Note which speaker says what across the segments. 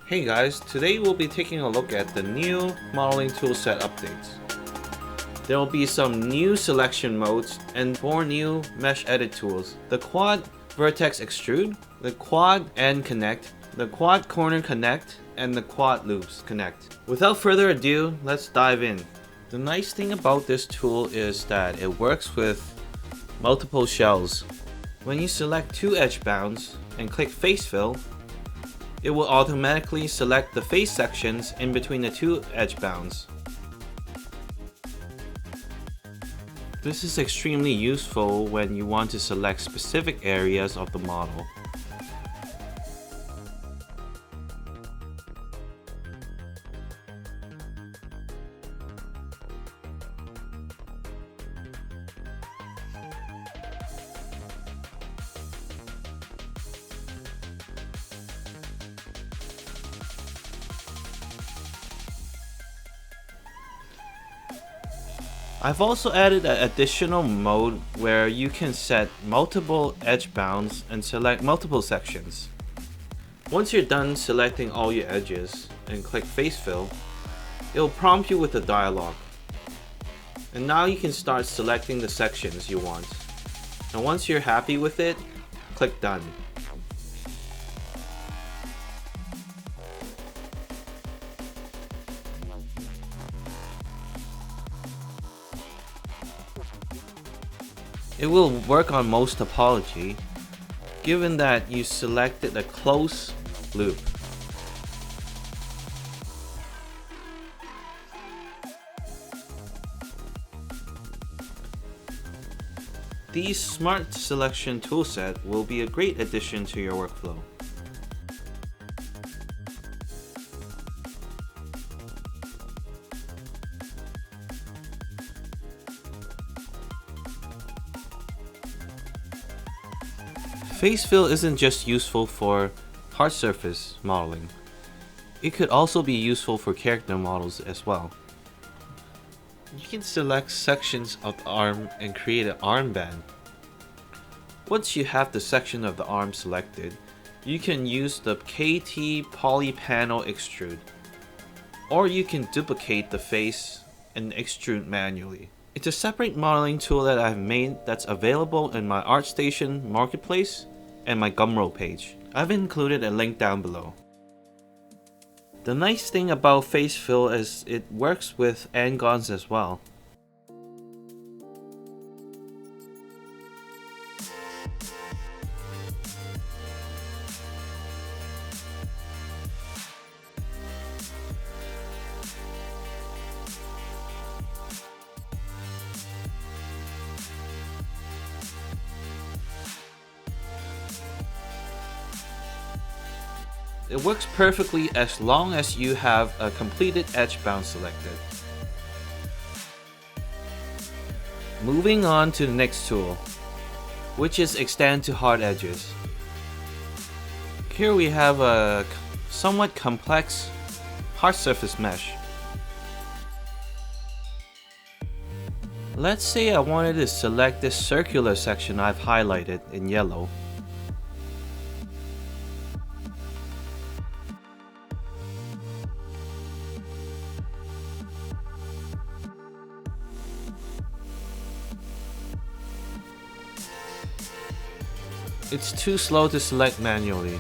Speaker 1: Hey guys, today we'll be taking a look at the new modeling toolset updates. There will be some new selection modes and 4 new mesh edit tools. The quad Vertex Extrude, the quad end connect, the quad corner connect, and the quad loops connect. Without further ado, let's dive in. The nice thing about this tool is that it works with multiple shells. When you select 2 edge bounds and click face fill, it will automatically select the face sections in between the 2 edge bounds. This is extremely useful when you want to select specific areas of the model. I've also added an additional mode where you can set multiple edge bounds and select multiple sections. Once you're done selecting all your edges and click face fill, it will prompt you with a dialog. And now you can start selecting the sections you want. And once you're happy with it, click done. It will work on most topology, given that you selected a close loop. These smart selection toolset will be a great addition to your workflow. Face fill isn't just useful for hard surface modeling. It could also be useful for character models as well. You can select sections of the arm and create an armband. Once you have the section of the arm selected, you can use the KTPolyPanelExtract, or you can duplicate the face and extrude manually. It's a separate modeling tool that I've made that's available in my ArtStation marketplace and my Gumroad page. I've included a link down below. The nice thing about face fill is it works with ngons as well. It works perfectly as long as you have a completed edge bound selected. Moving on to the next tool, which is extend to hard edges. Here we have a somewhat complex hard surface mesh. Let's say I wanted to select this circular section I've highlighted in yellow. It's too slow to select manually.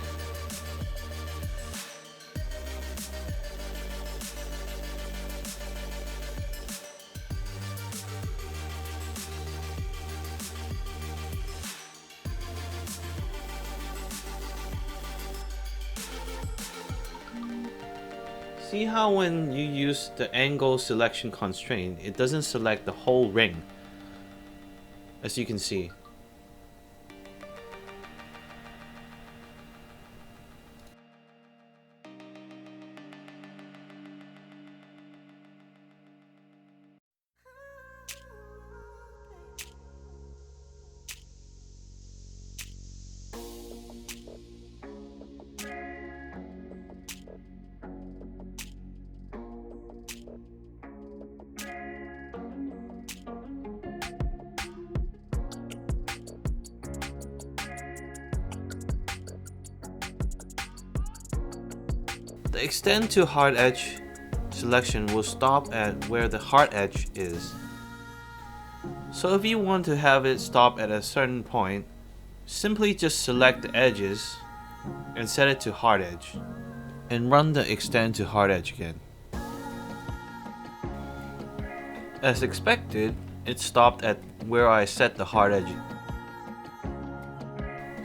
Speaker 1: See how when you use the angle selection constraint, it doesn't select the whole ring, as you can see. The extend to hard edge selection will stop at where the hard edge is. So if you want to have it stop at a certain point, simply just select the edges and set it to hard edge, and run the extend to hard edge again. As expected, it stopped at where I set the hard edge.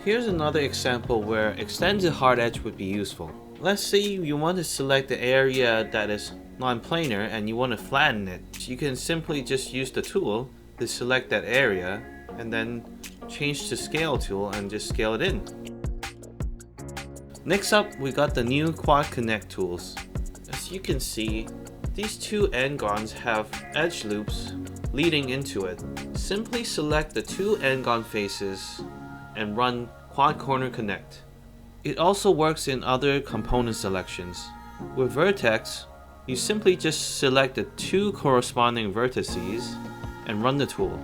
Speaker 1: Here's another example where extend to hard edge would be useful. Let's say you want to select the area that is non-planar and you want to flatten it. You can simply just use the tool to select that area and then change the scale tool and just scale it in. Next up, we got the new Quad Connect tools. As you can see, these two ngons have edge loops leading into it. Simply select the two ngon faces and run Quad Corner Connect. It also works in other component selections. With Vertex, you simply just select the two corresponding vertices and run the tool.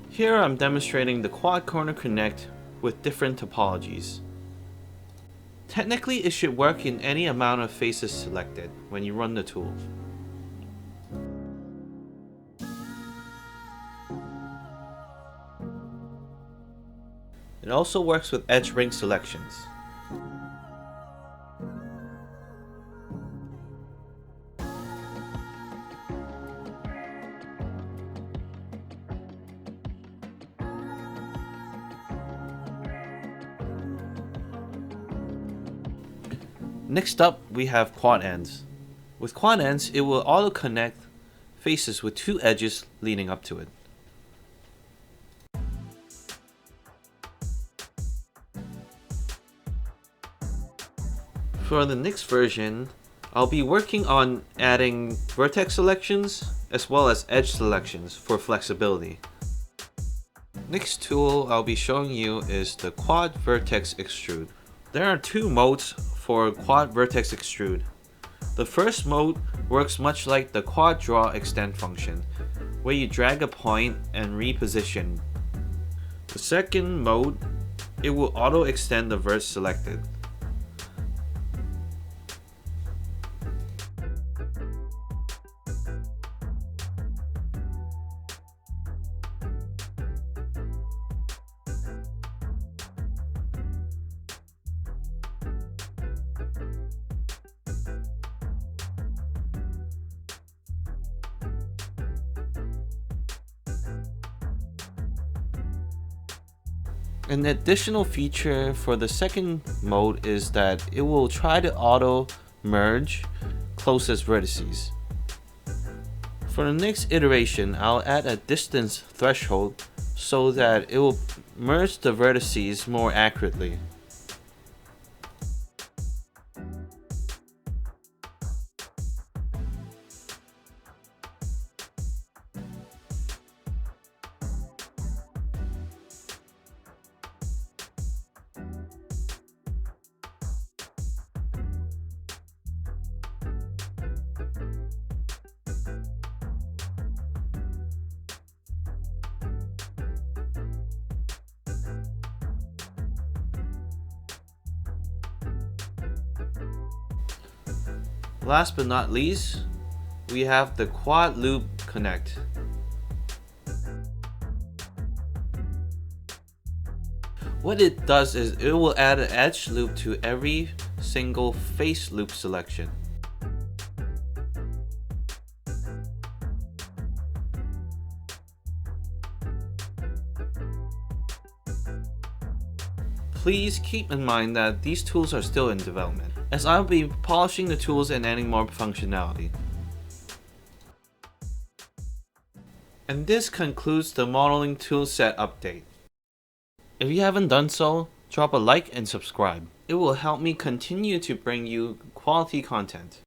Speaker 1: Here I'm demonstrating the Quad Corner Connect with different topologies. Technically, it should work in any amount of faces selected when you run the tool. It also works with edge ring selections. Next up, we have quad ends. With quad ends, it will auto connect faces with two edges leading up to it. For the next version, I'll be working on adding vertex selections as well as edge selections for flexibility. Next tool I'll be showing you is the Quad Vertex Extrude. There are two modes for Quad Vertex Extrude. The first mode works much like the Quad Draw Extend function, where you drag a point and reposition. The second mode, it will auto extend the vert selected. An additional feature for the second mode is that it will try to auto merge closest vertices. For the next iteration, I'll add a distance threshold so that it will merge the vertices more accurately. Last but not least, we have the Quad Loop Connect. What it does is it will add an edge loop to every single face loop selection. Please keep in mind that these tools are still in development, as I'll be polishing the tools and adding more functionality. And this concludes the modeling toolset update. If you haven't done so, drop a like and subscribe. It will help me continue to bring you quality content.